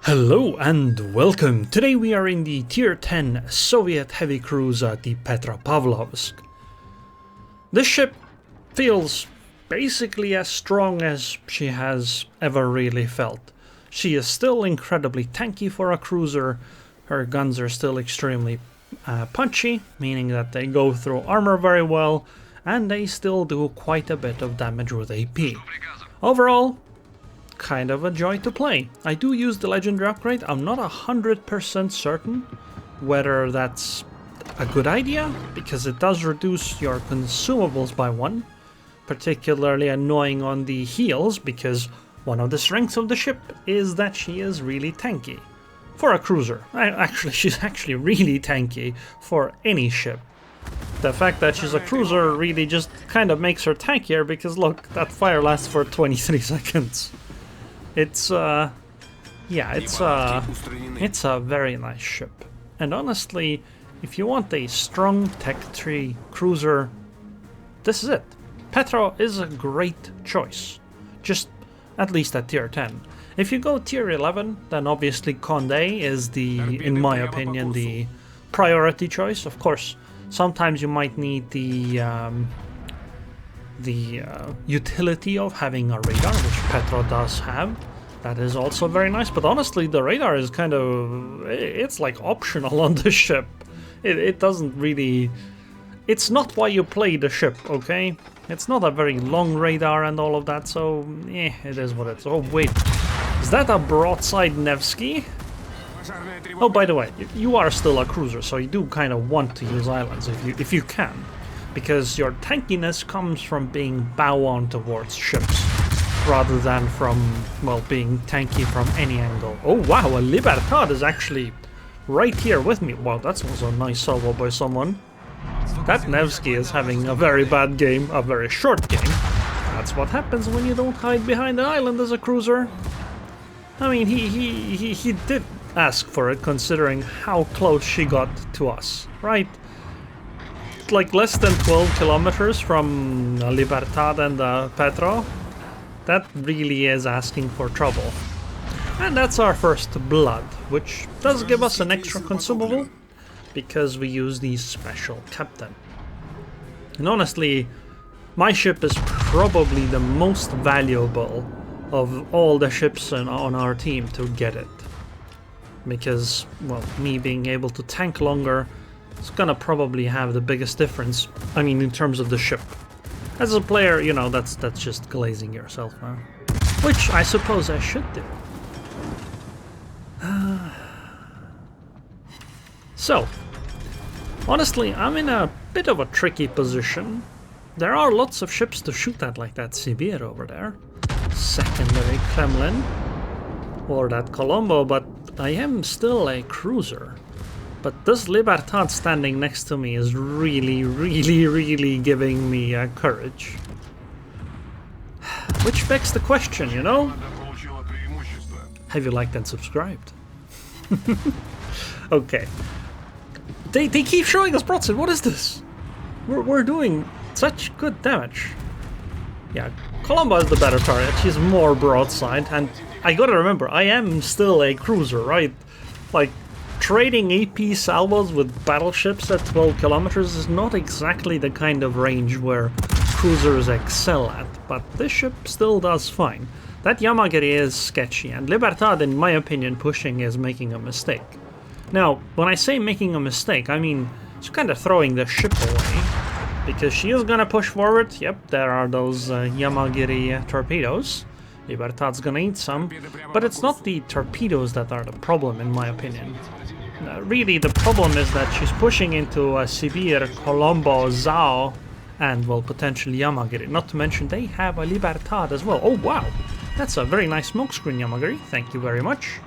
Hello and welcome. Today we are in the Tier 10 Soviet heavy cruiser, the Petropavlovsk. This ship feels basically as strong as she has ever really felt. She is still incredibly tanky for a cruiser. Her guns are still extremely punchy, meaning that they go through armor very well, and they still do quite a bit of damage with AP. Overall, kind of a joy to play. I do use the legendary upgrade. I'm not 100% certain whether that's a good idea, because it does reduce your consumables by 1. Particularly annoying on the heals, because one of the strengths of the ship is that she is really tanky. For a cruiser. She's actually really tanky for any ship. The fact that she's a cruiser really just kind of makes her tankier, because look, that fire lasts for 23 seconds. It's a very nice ship. And honestly, if you want a strong Tech 3 cruiser, this is it. Petro is a great choice. Just at least at tier 10. If you go tier 11, then obviously Condé is in my opinion, the priority choice. Of course, sometimes you might need the utility of having a radar, which Petro does have. That is also very nice, but honestly the radar is kind of, it's like optional on the ship. It doesn't really, it's not why you play the ship, okay? It's not a very long radar and all of that, so it is what it is. Oh wait, is that a broadside Nevsky? Oh, by the way, you are still a cruiser, so you do kind of want to use islands if you can, because your tankiness comes from being bow on towards ships, rather than from, well, being tanky from any angle. Oh wow, a Libertad is actually right here with me. Wow, that was a nice salvo by someone. That Nevsky is having a very bad game, a very short game. That's what happens when you don't hide behind an island as a cruiser. I mean, he did ask for it, considering how close she got to us, right? Like less than 12 kilometers from Libertad and Petro. That really is asking for trouble. And that's our first blood, which does give us an extra consumable, because we use the special captain. And honestly, my ship is probably the most valuable of all the ships on our team to get it. Because, well, me being able to tank longer is gonna probably have the biggest difference, I mean, in terms of the ship. As a player, you know, that's just glazing yourself, huh? Which I suppose I should do. So, honestly, I'm in a bit of a tricky position. There are lots of ships to shoot at, like that Sibir over there. Secondary Kremlin. Or that Colombo, but I am still a cruiser. But this Libertad standing next to me is really giving me courage. Which begs the question, you know? Have you liked and subscribed? Okay. They keep showing us broadside. What is this? We're doing such good damage. Yeah, Colombo is the better target. She's more broadside, and I gotta remember, I am still a cruiser, right? Like, trading AP salvos with battleships at 12 kilometers is not exactly the kind of range where cruisers excel at, but this ship still does fine. That Yamagiri is sketchy, and Libertad, in my opinion, pushing is making a mistake. Now, when I say making a mistake, I mean she's kind of throwing the ship away, because she is gonna push forward. Yep, there are those Yamagiri torpedoes. Libertad's gonna eat some, but it's not the torpedoes that are the problem, in my opinion. Really, the problem is that she's pushing into Sibir, Colombo, Zao, and, well, potentially Yamagiri. Not to mention they have a Libertad as well. Oh wow, that's a very nice smokescreen, Yamagiri. Thank you very much.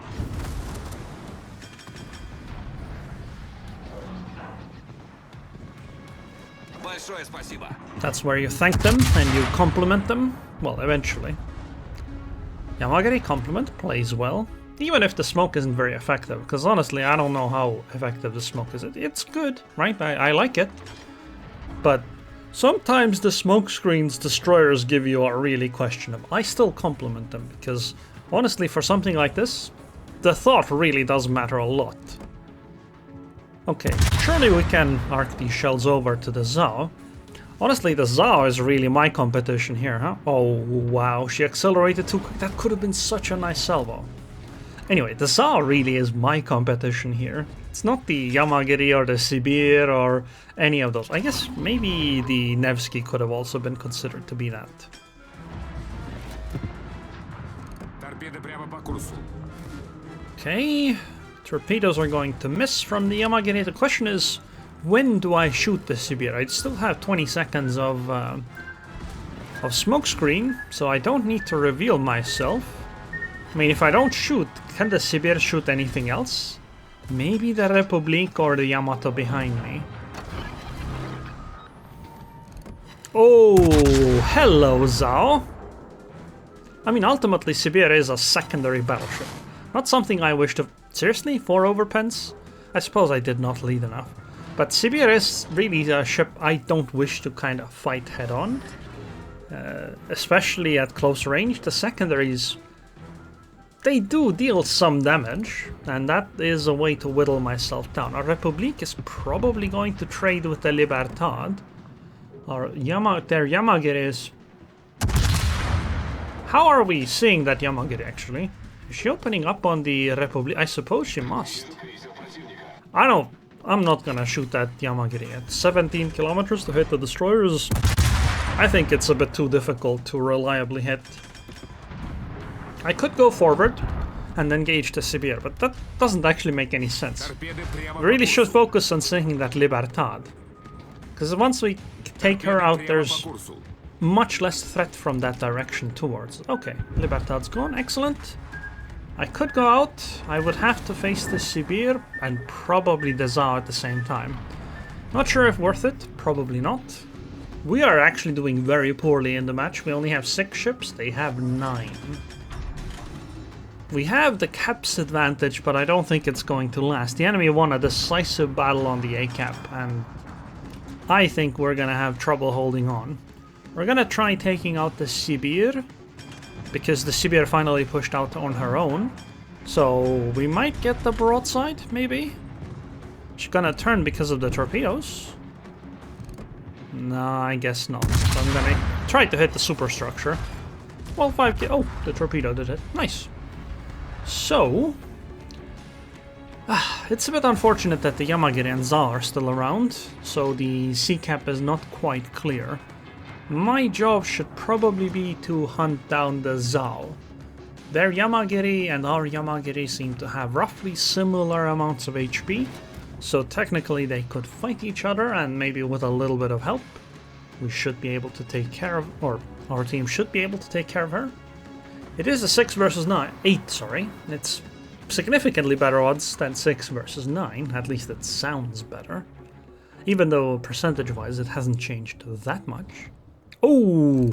That's where you thank them and you compliment them. Well, eventually. Yamagiri compliment, plays well. Even if the smoke isn't very effective, because honestly I don't know how effective the smoke is. It's good, right? I like it. But sometimes the smoke screens destroyers give you are really questionable. I still compliment them, because Honestly, for something like this, the thought really does matter a lot. Okay, surely we can arc these shells over to the Zao. Honestly, the Zao is really my competition here, huh? Oh, wow, she accelerated too quick. That could have been such a nice salvo. Anyway, the Zao really is my competition here. It's not the Yamagiri or the Sibir or any of those. I guess maybe the Nevsky could have also been considered to be that. Okay, torpedoes are going to miss from the Yamagiri. The question is, when do I shoot the Sibir? I still have 20 seconds of smoke screen, so I don't need to reveal myself. I mean, if I don't shoot, can the Sibir shoot anything else? Maybe the Republic or the Yamato behind me. Oh, hello, Zao. I mean, ultimately, Sibir is a secondary battleship. Not something I wish to... Seriously? 4 overpens? I suppose I did not lead enough. But Sibir is really a ship I don't wish to kind of fight head-on. Especially at close range. The secondaries... They do deal some damage, and that is a way to whittle myself down. Our Republic is probably going to trade with the Libertad. Their Yamagiri is... How are we seeing that Yamagiri, actually? Is she opening up on the Republic? I suppose she must. I'm not gonna shoot that Yamagiri at 17 kilometers to hit the destroyers. I think it's a bit too difficult to reliably hit. I could go forward and engage the Sibir, but that doesn't actually make any sense. We really should focus on sinking that Libertad. Because once we take her out, there's much less threat from that direction towards. Okay, Libertad's gone, excellent. I could go out, I would have to face the Sibir and probably the Zao at the same time. Not sure if worth it, probably not. We are actually doing very poorly in the match. We only have 6 ships, they have 9. We have the caps advantage, but I don't think it's going to last. The enemy won a decisive battle on the A cap, and I think we're gonna have trouble holding on. We're gonna try taking out the Sibir, because the Sibir finally pushed out on her own. So we might get the broadside, maybe? She's gonna turn because of the torpedoes. No, I guess not. So I'm gonna try to hit the superstructure. Well, 5k. Oh, the torpedo did it. Nice. So, it's a bit unfortunate that the Yamagiri and Zao are still around, so the sea cap is not quite clear. My job should probably be to hunt down the Zao. Their Yamagiri and our Yamagiri seem to have roughly similar amounts of HP, so technically they could fight each other, and maybe with a little bit of help, we should be able to take care of, or our team should be able to take care of her. It is a 6 versus 8, sorry. It's significantly better odds than 6 versus 9, at least it sounds better. Even though percentage-wise it hasn't changed that much. Oh!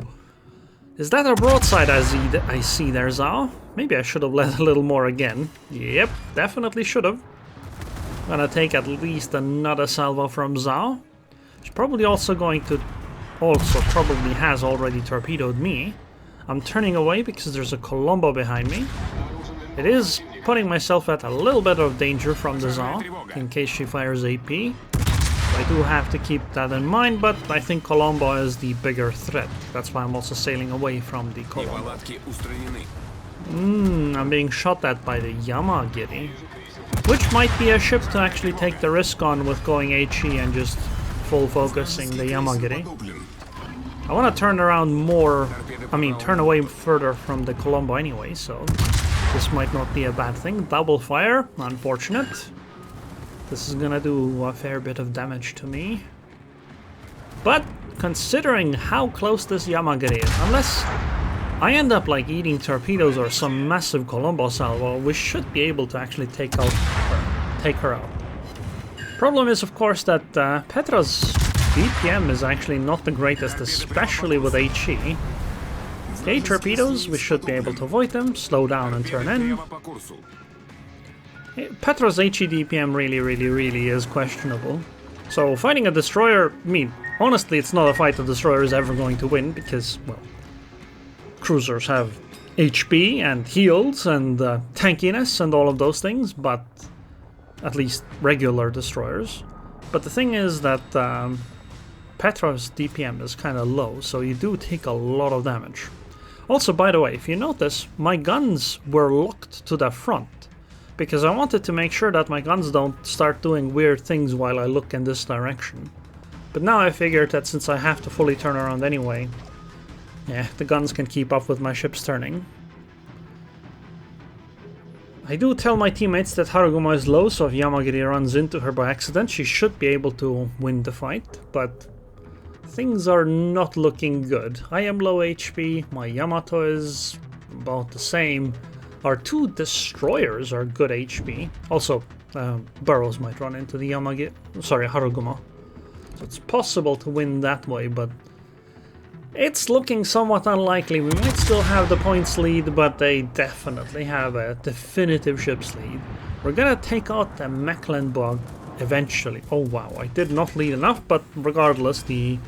Is that a broadside I see there, Zao? Maybe I should have led a little more again. Yep, definitely should have. Gonna take at least another salvo from Zao. She's probably also going to... probably has already torpedoed me. I'm turning away because there's a Colombo behind me. It is putting myself at a little bit of danger from the Zao, in case she fires AP. I do have to keep that in mind, but I think Colombo is the bigger threat. That's why I'm also sailing away from the Colombo. I'm being shot at by the Yamagiri, which might be a ship to actually take the risk on with going HE and just full focusing the Yamagiri. I want to turn around more, turn away further from the Colombo anyway, so this might not be a bad thing. Double fire, unfortunate. This is gonna do a fair bit of damage to me. But considering how close this Yamagiri is, unless I end up like eating torpedoes or some massive Colombo salvo, we should be able to actually take her out. Problem is, of course, that Petra's DPM is actually not the greatest, especially with HE. Okay, torpedoes, we should be able to avoid them, slow down and turn in. Petra's HE DPM really is questionable. So fighting a destroyer, honestly, it's not a fight a destroyer is ever going to win, because, well, cruisers have HP and heals and tankiness and all of those things, but at least regular destroyers. But the thing is that Petrov's DPM is kind of low, so you do take a lot of damage. Also, by the way, if you notice, my guns were locked to the front, because I wanted to make sure that my guns don't start doing weird things while I look in this direction. But now I figured that since I have to fully turn around anyway, yeah, the guns can keep up with my ships turning. I do tell my teammates that Haruguma is low, so if Yamagiri runs into her by accident, she should be able to win the fight, but things are not looking good. I am low HP, my Yamato is about the same. Our two destroyers are good HP. Also, Burrows might run into the Haruguma. So it's possible to win that way, but it's looking somewhat unlikely. We might still have the points lead, but they definitely have a definitive ships lead. We're gonna take out the Mecklenburg eventually. Oh wow, I did not lead enough, but regardless, the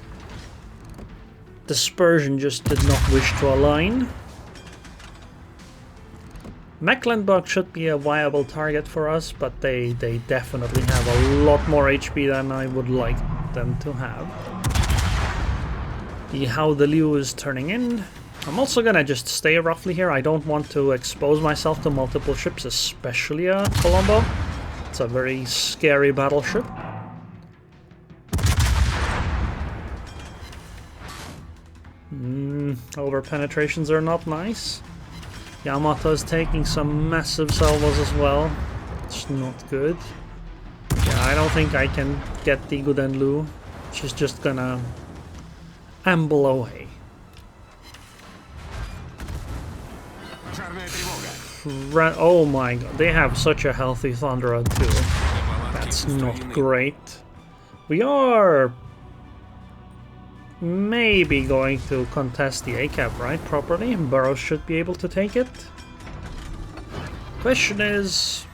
dispersion just did not wish to align. Mecklenburg should be a viable target for us, but they definitely have a lot more HP than I would like them to have. The How the Liu is turning in. I'm also gonna just stay roughly here. I don't want to expose myself to multiple ships, especially a Colombo. It's a very scary battleship. Over penetrations are not nice. Yamato is taking some massive salvos as well. It's not good. Yeah, I don't think I can get the Gudenlu. She's just gonna amble away. Oh my god, they have such a healthy Thunderer too. That's not great. We are maybe going to contest the A-cap, right, properly. Burrows should be able to take it. Question is,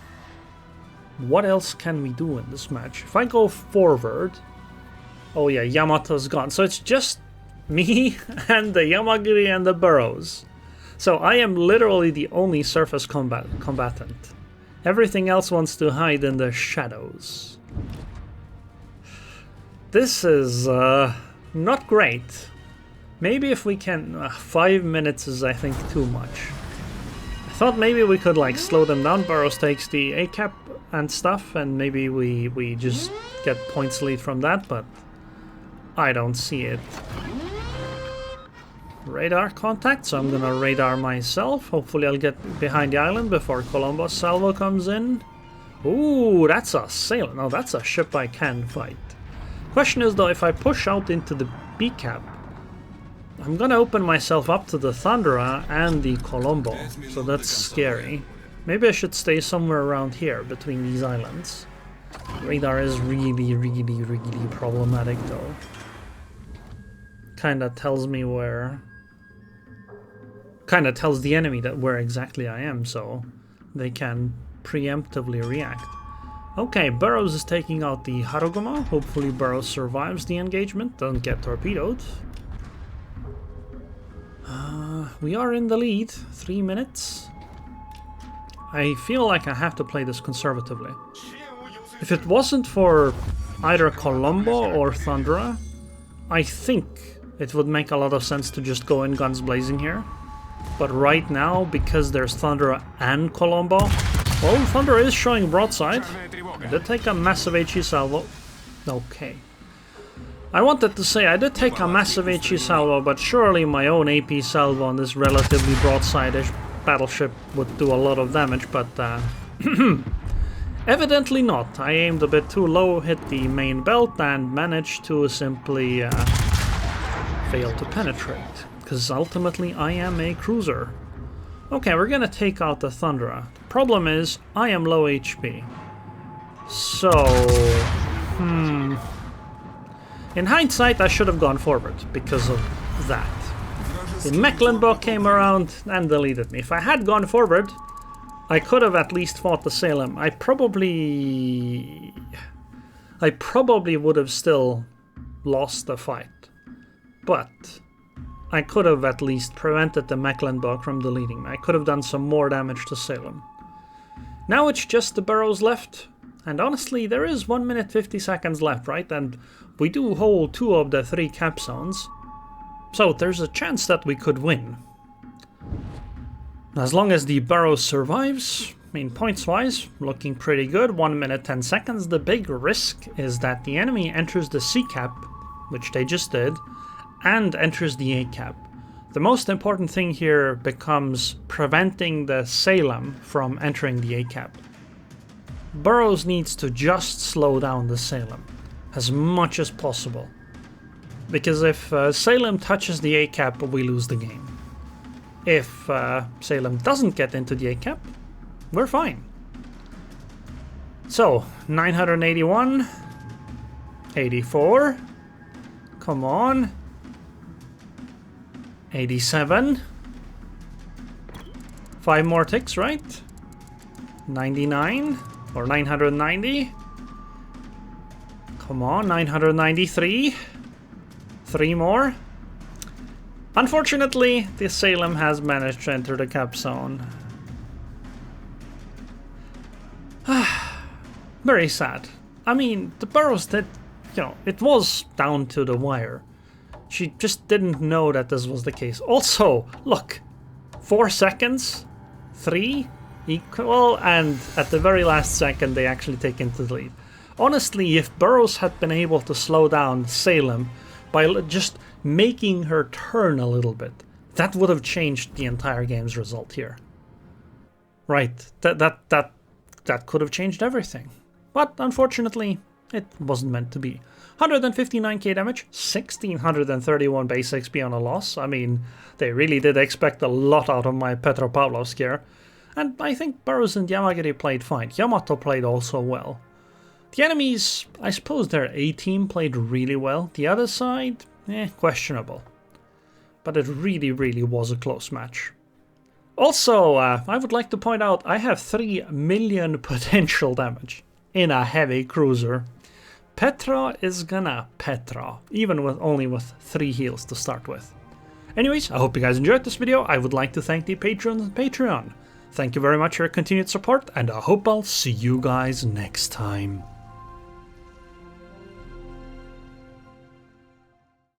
what else can we do in this match? If I go forward... Oh yeah, Yamato's gone. So it's just me and the Yamagiri and the Burrows. So I am literally the only surface combatant. Everything else wants to hide in the shadows. This is not great. Maybe if we can... 5 minutes is, I think, too much. I thought maybe we could like slow them down. Burrows takes the A-cap and stuff, and maybe we just get points lead from that, but I don't see it. Radar contact, so I'm gonna radar myself. Hopefully I'll get behind the island before Colombo's salvo comes in. Ooh, that's a sailor. No, that's a ship I can fight. Question is though, if I push out into the B-cap, I'm gonna open myself up to the Thunderer and the Colombo, so that's scary. Maybe I should stay somewhere around here between these islands. Radar is really problematic though. Kinda tells me where... Kinda tells the enemy that where exactly I am, so they can preemptively react. Okay, Burrows is taking out the Haruguma. Hopefully Burrows survives the engagement, doesn't get torpedoed. We are in the lead, 3 minutes. I feel like I have to play this conservatively. If it wasn't for either Colombo or Thunderer, I think it would make a lot of sense to just go in guns blazing here. But right now, because there's Thunderer and Colombo, well, Thunderer is showing broadside. I did take a massive HE salvo. Okay. I wanted to say I did take a massive HE salvo, but surely my own AP salvo on this relatively broadside-ish battleship would do a lot of damage, but evidently not. I aimed a bit too low, hit the main belt, and managed to simply fail to penetrate. Because ultimately I am a cruiser. Okay, we're gonna take out the Thunderer. The problem is, I am low HP. So... In hindsight, I should have gone forward because of that. The Mecklenburg came around and deleted me. If I had gone forward, I could have at least fought the Salem. I probably would have still lost the fight. But I could have at least prevented the Mecklenburg from deleting me. I could have done some more damage to Salem. Now it's just the boroughs left. And honestly, there is 1 minute 50 seconds left, right? And we do hold 2 of the 3 cap zones. So there's a chance that we could win. As long as the borough survives, I mean, points-wise, looking pretty good. 1 minute 10 seconds. The big risk is that the enemy enters the C cap, which they just did, and enters the A cap. The most important thing here becomes preventing the Salem from entering the A cap. Burrows needs to just slow down the Salem as much as possible. Because if Salem touches the A cap, we lose the game. If Salem doesn't get into the A cap, we're fine. So, 981, 84, come on, 87, 5 more ticks, right? 99, or 990, come on, 993, 3 more. Unfortunately, the Salem has managed to enter the cap zone. Very sad. I mean, the boroughs did, it was down to the wire. She just didn't know that this was the case. Also, look, 4 seconds, 3 equal, and at the very last second they actually take into the lead. Honestly, if Burrows had been able to slow down Salem by just making her turn a little bit, that would have changed the entire game's result here. Right, that could have changed everything. But unfortunately, it wasn't meant to be. 159k damage, 1631 base XP on a loss. I mean, they really did expect a lot out of my Petropavlovsk here. And I think Burrows and Yamagiri played fine. Yamato played also well. The enemies, I suppose their A team played really well. The other side, questionable. But it really, really was a close match. Also, I would like to point out I have 3 million potential damage in a heavy cruiser. Petra is gonna Petra, even with only with 3 heals to start with. Anyways, I hope you guys enjoyed this video. I would like to thank the patrons and Patreon. Thank you very much for your continued support, and I hope I'll see you guys next time.